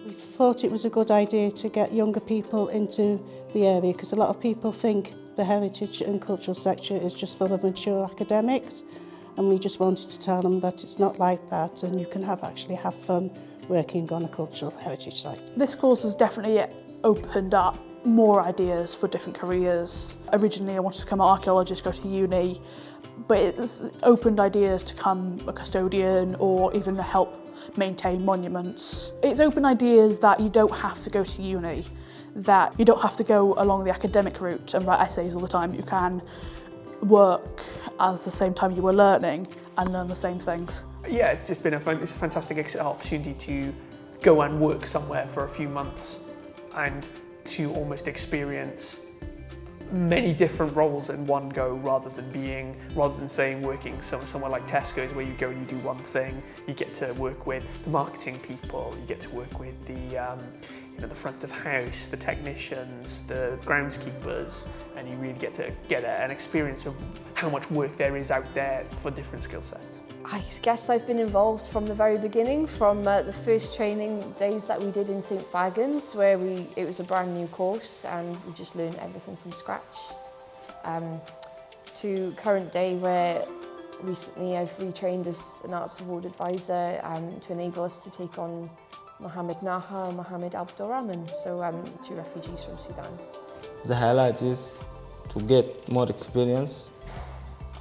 thought it was a good idea to get younger people into the area because a lot of people think the heritage and cultural sector is just full of mature academics, and we just wanted to tell them that it's not like that and you can actually have fun working on a cultural heritage site. This course has definitely opened up more ideas for different careers. Originally I wanted to become an archaeologist, go to uni, but it's opened ideas to become a custodian or even help maintain monuments. It's opened ideas that you don't have to go to uni, that you don't have to go along the academic route and write essays all the time. You can work at the same time you were learning and learn the same things. Yeah, it's just been it's a fantastic opportunity to go and work somewhere for a few months and to almost experience many different roles in one go rather than saying working somewhere like Tesco's where you go and you do one thing. You get to work with the marketing people, you get to work with the front of house, the technicians, the groundskeepers, and you really get to get an experience of how much work there is out there for different skill sets. I guess I've been involved from the very beginning, from the first training days that we did in St Fagans, where it was a brand new course and we just learned everything from scratch, to current day where recently I've retrained as an Arts Award advisor to enable us to take on Mohammed Naha and Mohammed Abdurrahman, so two refugees from Sudan. The highlight is to get more experience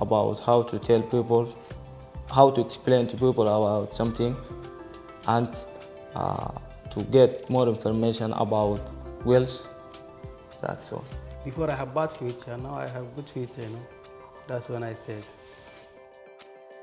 about how to tell people, how to explain to people about something, and to get more information about Welsh. That's all. Before I have bad future, now I have good future, you know. That's when I said.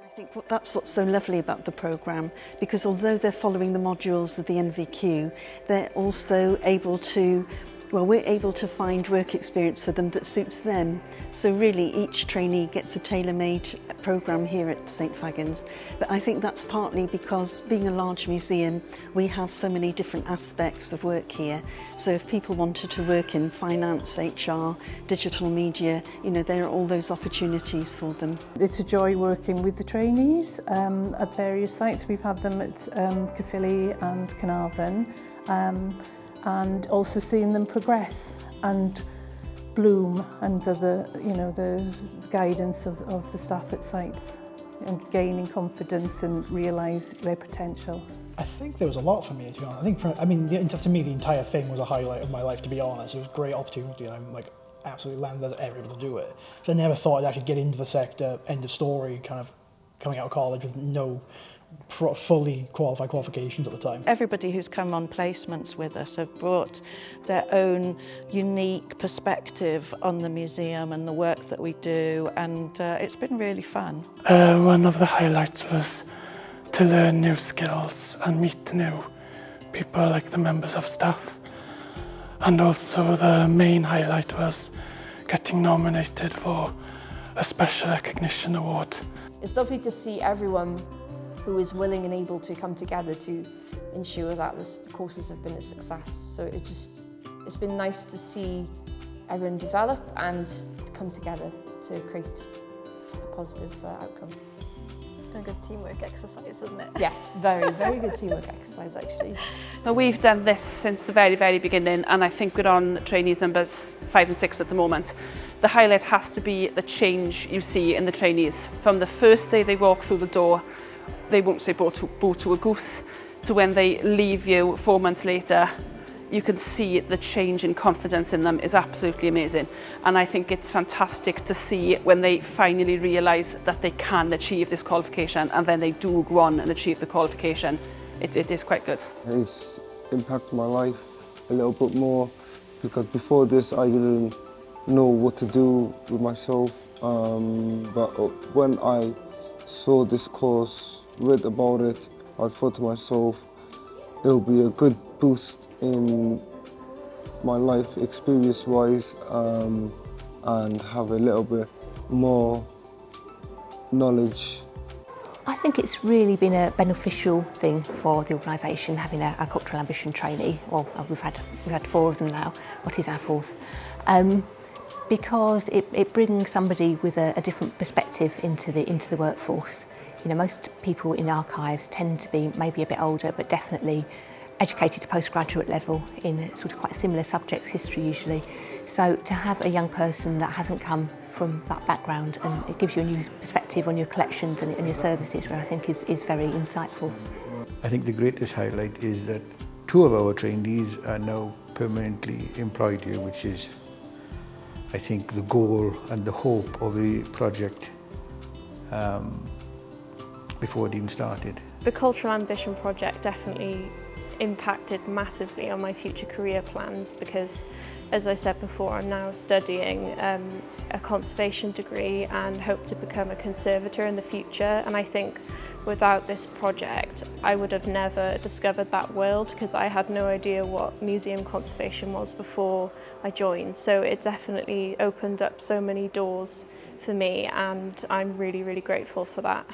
I think that's what's so lovely about the programme, because although they're following the modules of the NVQ, they're also able to, we're able to find work experience for them that suits them. So really each trainee gets a tailor-made programme here at St Fagans. But I think that's partly because being a large museum, we have so many different aspects of work here. So if people wanted to work in finance, HR, digital media, there are all those opportunities for them. It's a joy working with the trainees at various sites. We've had them at Caerphilly and Carnarvon. And also seeing them progress and bloom under the guidance of the staff at sites and gaining confidence and realise their potential. I think there was a lot for me, to be honest. To me, the entire thing was a highlight of my life, to be honest. It was a great opportunity, and I'm absolutely landed that ever able to do it. So I never thought I'd actually get into the sector, end of story, kind of coming out of college with no fully qualified qualifications at the time. Everybody who's come on placements with us have brought their own unique perspective on the museum and the work that we do, and it's been really fun. One of the highlights was to learn new skills and meet new people like the members of staff, and also the main highlight was getting nominated for a special recognition award. It's lovely to see everyone who is willing and able to come together to ensure that the courses have been a success. So it's been nice to see everyone develop and come together to create a positive outcome. It's been a good teamwork exercise, hasn't it? Yes, very, very good teamwork exercise actually. Well, we've done this since the very, very beginning, and I think we're on trainees numbers 5 and 6 at the moment. The highlight has to be the change you see in the trainees. From the first day they walk through the door, they won't say boo to a goose, to when they leave you 4 months later. You can see the change in confidence in them is absolutely amazing. And I think it's fantastic to see when they finally realise that they can achieve this qualification, and then they do go on and achieve the qualification. It is quite good. It's impacted my life a little bit more, because before this I didn't know what to do with myself. But when I saw this course, read about it, I thought to myself, it'll be a good boost in my life experience-wise, and have a little bit more knowledge. I think it's really been a beneficial thing for the organisation having a cultural ambition trainee. Well, we've had 4 of them now. What is our 4th? Because it brings somebody with a different perspective into the workforce. Most people in archives tend to be maybe a bit older, but definitely educated to postgraduate level in sort of quite similar subjects, history usually. So to have a young person that hasn't come from that background, and it gives you a new perspective on your collections and your services, where I think is very insightful. I think the greatest highlight is that 2 of our trainees are now permanently employed here, which is, I think, the goal and the hope of the project before it even started. The Cultural Ambition project definitely impacted massively on my future career plans because, as I said before, I'm now studying a conservation degree and hope to become a conservator in the future. And I think without this project, I would have never discovered that world because I had no idea what museum conservation was before I joined. So it definitely opened up so many doors for me, and I'm really, really grateful for that.